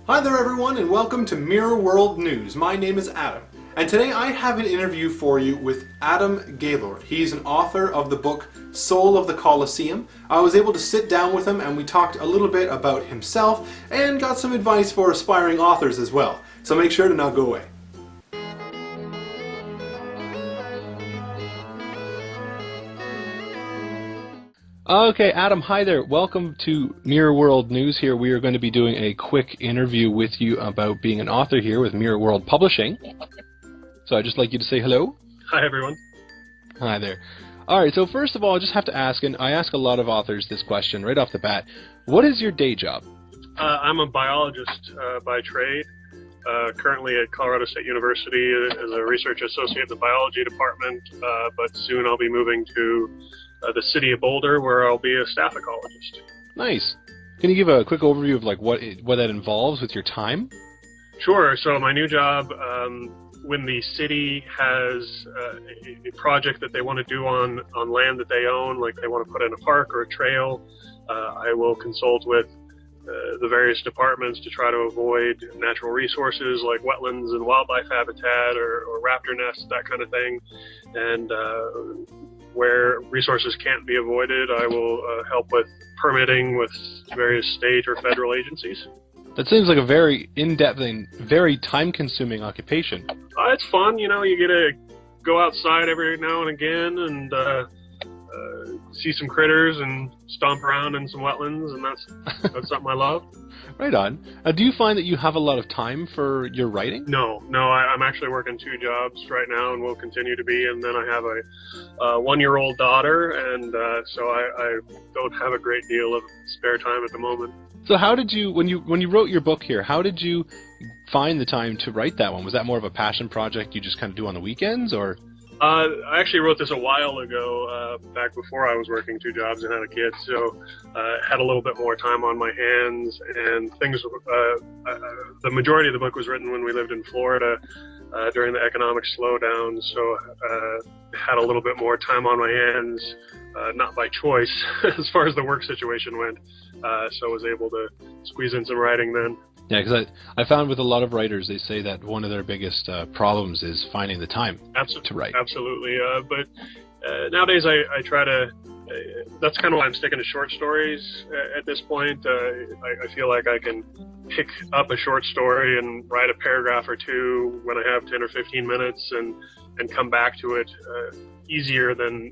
Hi there everyone and welcome to Mirror World News. My name is Adam and today I have an interview for you with Adam Gaylord. He's an author of the book Soul of the Coliseum. I was able to sit down with him and we talked a little bit about himself and got some advice for aspiring authors as well. So make sure to not go away. Okay, Adam, hi there. Welcome to Mirror World News here. We are going to be doing a quick interview with you about being an author here with Mirror World Publishing. So I'd just like you to say hello. Hi, everyone. Hi there. All right, so first of all, I just have to ask, and I ask a lot of authors this question right off the bat. What is your day job? I'm a biologist by trade, currently at Colorado State University as a research associate in the biology department, but soon I'll be moving to the city of Boulder, where I'll be a staff ecologist. Nice. Can you give a quick overview of like what that involves with your time? Sure. So my new job, when the city has a project that they want to do on land that they own, like they want to put in a park or a trail, I will consult with the various departments to try to avoid natural resources like wetlands and wildlife habitat or raptor nests, that kind of thing. And where resources can't be avoided, I will help with permitting with various state or federal agencies. That seems like a very in-depth and very time-consuming occupation. It's fun, you know, you get to go outside every now and again and see some critters and stomp around in some wetlands, and that's something I love. Right on. Do you find that you have a lot of time for your writing? No, I'm actually working 2 jobs right now and will continue to be, and then I have a 1-year-old daughter, and so I don't have a great deal of spare time at the moment. So how did you, when you wrote your book here, how did you find the time to write that one? Was that more of a passion project you just kind of do on the weekends, or? I actually wrote this a while ago, back before I was working 2 jobs and had a kid, so had a little bit more time on my hands, and things, the majority of the book was written when we lived in Florida during the economic slowdown, so had a little bit more time on my hands, not by choice, as far as the work situation went, so I was able to squeeze in some writing then. Yeah, because I found with a lot of writers, they say that one of their biggest problems is finding the time to write. Absolutely. But nowadays I try to, that's kind of why I'm sticking to short stories at this point. I feel like I can pick up a short story and write a paragraph or 2 when I have 10 or 15 minutes and come back to it easier than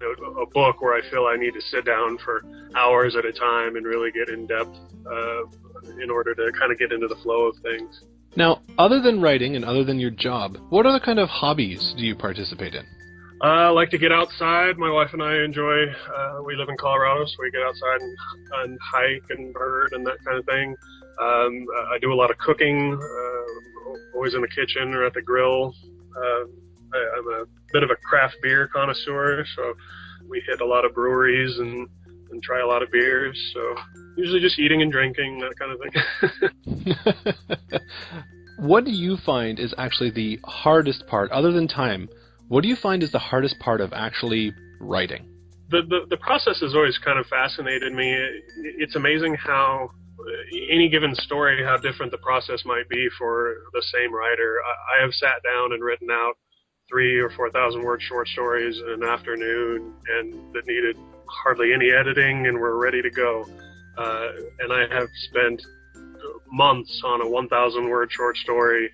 a book where I feel I need to sit down for hours at a time and really get in depth in order to kind of get into the flow of things. Now, other than writing and other than your job, what other kind of hobbies do you participate in? I like to get outside. My wife and I enjoy, we live in Colorado, so we get outside and hike and bird and that kind of thing. I do a lot of cooking, always in the kitchen or at the grill. I'm a bit of a craft beer connoisseur, so we hit a lot of breweries and try a lot of beers, so usually just eating and drinking, that kind of thing. What do you find is actually the hardest part, other than time, what do you find is the hardest part of actually writing? The process has always kind of fascinated me. It's amazing how any given story, how different the process might be for the same writer. I have sat down and written out 3,000 or 4,000 word short stories in an afternoon, and that needed hardly any editing and were ready to go. And I have spent months on a 1,000 word short story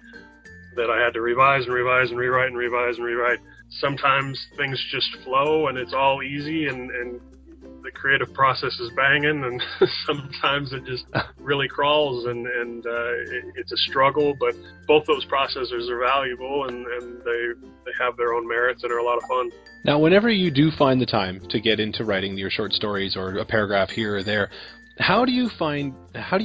that I had to revise and revise and rewrite and revise and rewrite. Sometimes things just flow and it's all easy and the creative process is banging, and sometimes it just really crawls and it's a struggle, but both those processes are valuable and they have their own merits and are a lot of fun. Now, whenever you do find the time to get into writing your short stories or a paragraph here or there, how do you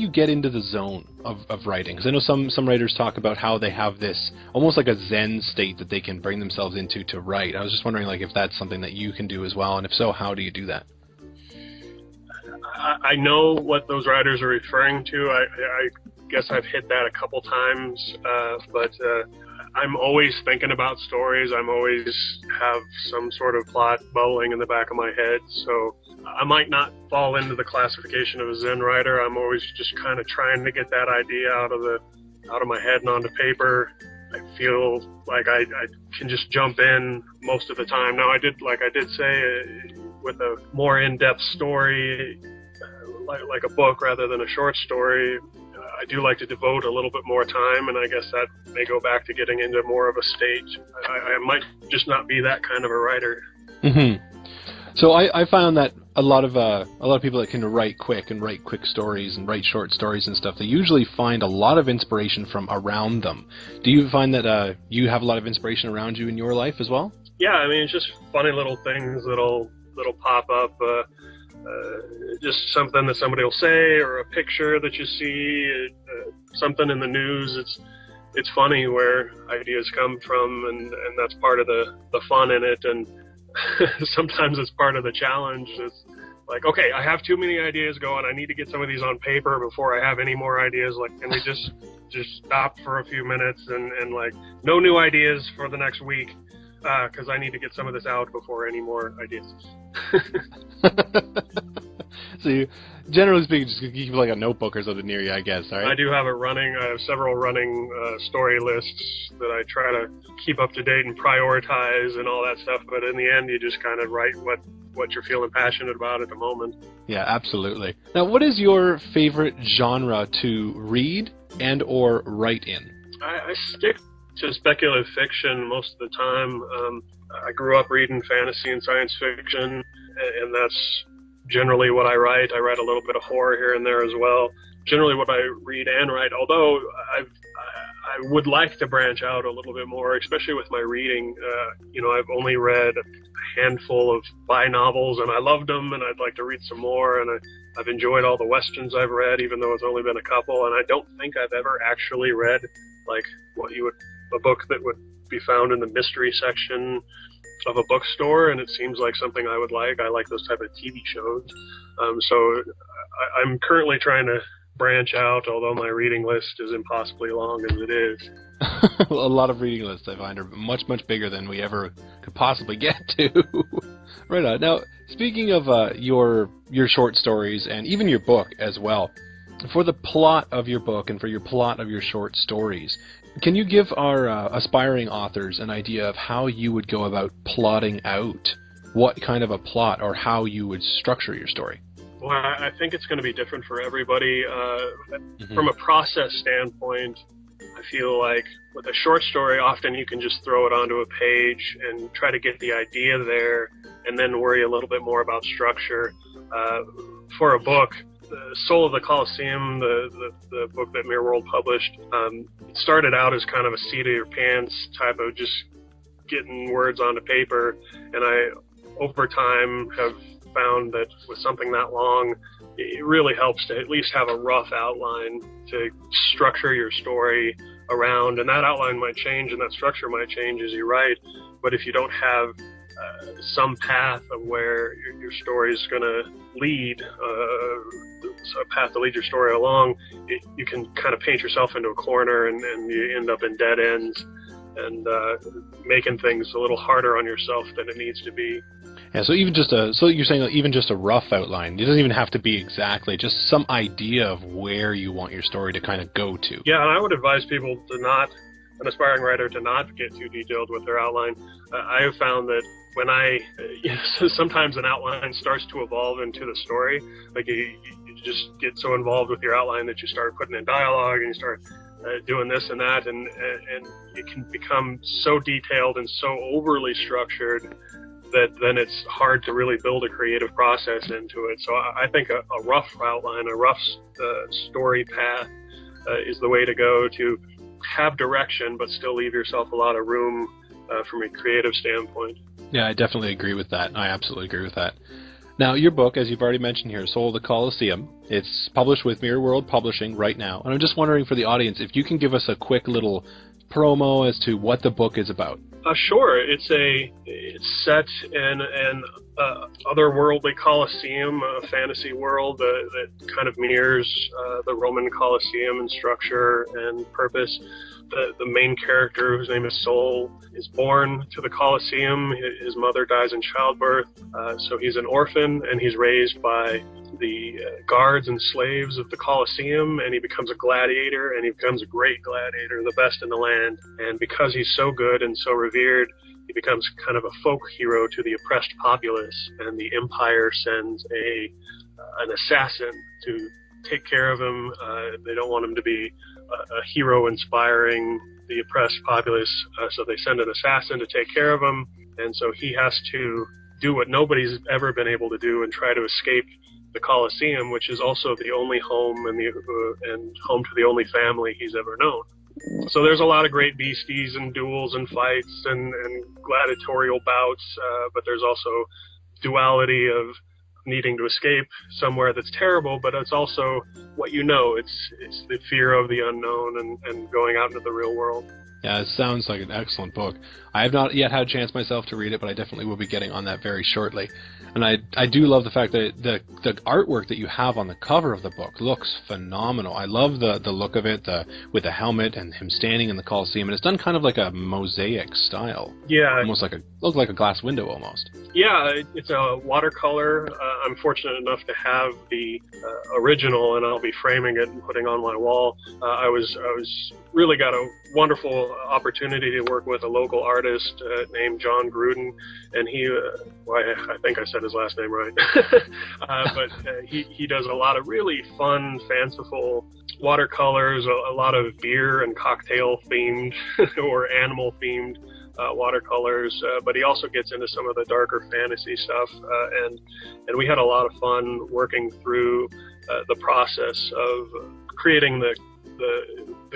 get into the zone of writing? Because I know some writers talk about how they have this almost like a Zen state that they can bring themselves into to write. I was just wondering like if that's something that you can do as well, and if so, how do you do that? I know what those writers are referring to. I guess I've hit that a couple times, but I'm always thinking about stories. I'm always have some sort of plot bubbling in the back of my head. So I might not fall into the classification of a Zen writer. I'm always just kind of trying to get that idea out of my head and onto paper. I feel like I can just jump in most of the time. Now, I did say, with a more in-depth story, like a book rather than a short story, I do like to devote a little bit more time, and I guess that may go back to getting into more of a stage. I might just not be that kind of a writer. Mm-hmm. So I found that a lot of people that can write quick stories and write short stories and stuff, they usually find a lot of inspiration from around them. Do you find that you have a lot of inspiration around you in your life as well? Yeah, I mean, it's just funny little things that'll pop up. Just something that somebody will say, or a picture that you see, something in the news. It's funny where ideas come from, and that's part of the fun in it. And sometimes it's part of the challenge. It's like, okay, I have too many ideas going. I need to get some of these on paper before I have any more ideas. Like, can we just stop for a few minutes and like, no new ideas for the next week, because I need to get some of this out before any more ideas. So you, generally speaking, just keep like a notebook or something near you, I guess, all right? I do have it running. I have several running story lists that I try to keep up to date and prioritize and all that stuff. But in the end, you just kind of write what you're feeling passionate about at the moment. Yeah, absolutely. Now, what is your favorite genre to read and or write in? I stick to speculative fiction most of the time. I grew up reading fantasy and science fiction, and that's generally what I write. I write a little bit of horror here and there as well. Generally what I read and write, although I would like to branch out a little bit more, especially with my reading. I've only read a handful of spy novels, and I loved them, and I'd like to read some more, and I've enjoyed all the Westerns I've read, even though it's only been a couple, and I don't think I've ever actually read like a book that would be found in the mystery section of a bookstore, and it seems like something I would like. I like those type of TV shows. So I'm currently trying to branch out, although my reading list is impossibly long as it is. A lot of reading lists, I find, are much, much bigger than we ever could possibly get to. Right on. Now, speaking of your short stories and even your book as well, for the plot of your book and for your plot of your short stories, can you give our aspiring authors an idea of how you would go about plotting out what kind of a plot or how you would structure your story? Well, I think it's going to be different for everybody. From a process standpoint, I feel like with a short story, often you can just throw it onto a page and try to get the idea there and then worry a little bit more about structure. For a book, the Soul of the Coliseum, the book that Mirror World published, it started out as kind of a seat of your pants type of just getting words onto paper, and I, over time, have found that with something that long, it really helps to at least have a rough outline to structure your story around, and that outline might change and that structure might change as you write, but if you don't have some path of where your story is going to lead, a path to lead your story along, you can kind of paint yourself into a corner, and you end up in dead ends and making things a little harder on yourself than it needs to be. Yeah, so you're saying that even just a rough outline, it doesn't even have to be exactly, just some idea of where you want your story to kind of go to. Yeah, and I would advise people an aspiring writer to not get too detailed with their outline. I have found that when sometimes an outline starts to evolve into the story, like you just get so involved with your outline that you start putting in dialogue and you start doing this and that, and it can become so detailed and so overly structured that then it's hard to really build a creative process into it. So I think a rough outline, a rough story path is the way to go to have direction, but still leave yourself a lot of room from a creative standpoint. Yeah, I definitely agree with that. I absolutely agree with that. Now, your book, as you've already mentioned here, Soul of the Coliseum, it's published with Mirror World Publishing right now. And I'm just wondering for the audience, if you can give us a quick little promo as to what the book is about. Sure. It's set in an otherworldly Coliseum, a fantasy world that kind of mirrors the Roman Coliseum in structure and purpose. The main character, whose name is Sol, is born to the Coliseum. His mother dies in childbirth, so he's an orphan, and he's raised by the guards and slaves of the Coliseum, and he becomes a gladiator, and he becomes a great gladiator, the best in the land. And because he's so good and so revered, he becomes kind of a folk hero to the oppressed populace, and the Empire sends an assassin to take care of him. They don't want him to be a hero inspiring the oppressed populace, so they send an assassin to take care of him, and so he has to do what nobody's ever been able to do and try to escape the Coliseum, which is also the only home and home to the only family he's ever known. So there's a lot of great beasties and duels and fights and gladiatorial bouts, but there's also duality of needing to escape somewhere that's terrible, but it's also what you know. It's the fear of the unknown and going out into the real world. Yeah, it sounds like an excellent book. I have not yet had a chance myself to read it, but I definitely will be getting on that very shortly. And I do love the fact that the artwork that you have on the cover of the book looks phenomenal. I love the look of it, with the helmet and him standing in the Coliseum, and it's done kind of like a mosaic style. Yeah. Almost looks like a glass window almost. Yeah, it's a watercolor. I'm fortunate enough to have the original, and I'll be framing it and putting on my wall. I was really got a wonderful opportunity to work with a local artist named John Gruden, and I think I said his last name right, but he does a lot of really fun, fanciful watercolors, a lot of beer and cocktail themed or animal themed watercolors, but he also gets into some of the darker fantasy stuff, and we had a lot of fun working through the process of creating the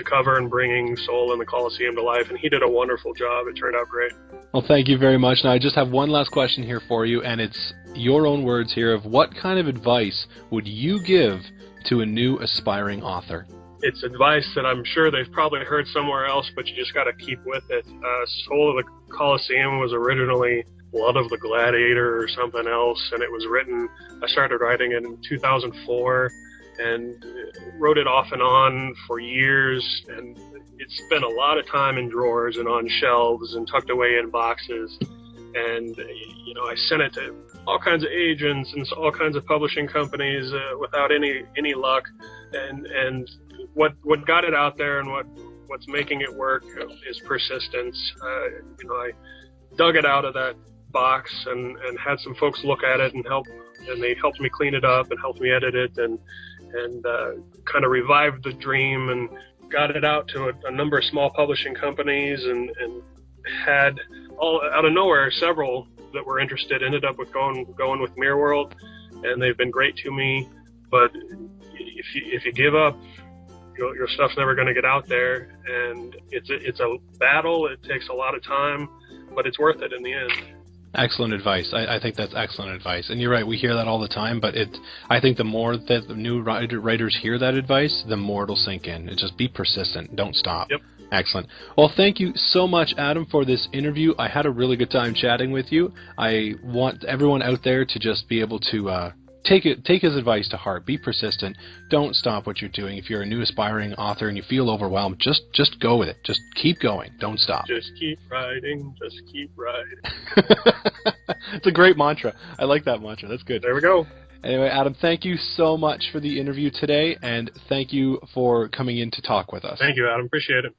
cover and bringing Sol and the Coliseum to life, and he did a wonderful job. It turned out great. Well, thank you very much. Now, I just have one last question here for you, and it's your own words here of what kind of advice would you give to a new aspiring author? It's advice that I'm sure they've probably heard somewhere else, but you just got to keep with it. Soul of the Coliseum was originally Blood of the Gladiator or something else, and it was written, I started writing it in 2004, and wrote it off and on for years, and it spent a lot of time in drawers and on shelves and tucked away in boxes. And I sent it to all kinds of agents and all kinds of publishing companies without any luck. And what got it out there and what's making it work is persistence. I dug it out of that box and had some folks look at it and they helped me clean it up and helped me edit it and kind of revived the dream and got it out to a number of small publishing companies and had all out of nowhere several that were interested ended up with going with Mirror World, and they've been great to me. But if you give up, your stuff's never going to get out there, and it's a battle. It takes a lot of time, but it's worth it in the end. Excellent advice. I think that's excellent advice. And you're right, we hear that all the time, but I think the more that the new writers hear that advice, the more it'll sink in. Just be persistent. Don't stop. Yep. Excellent. Well, thank you so much, Adam, for this interview. I had a really good time chatting with you. I want everyone out there to just be able to take his advice to heart. Be persistent. Don't stop what you're doing. If you're a new aspiring author and you feel overwhelmed, just go with it. Just keep going. Don't stop. Just keep writing. Just keep writing. It's a great mantra. I like that mantra. That's good. There we go. Anyway, Adam, thank you so much for the interview today, and thank you for coming in to talk with us. Thank you, Adam. Appreciate it.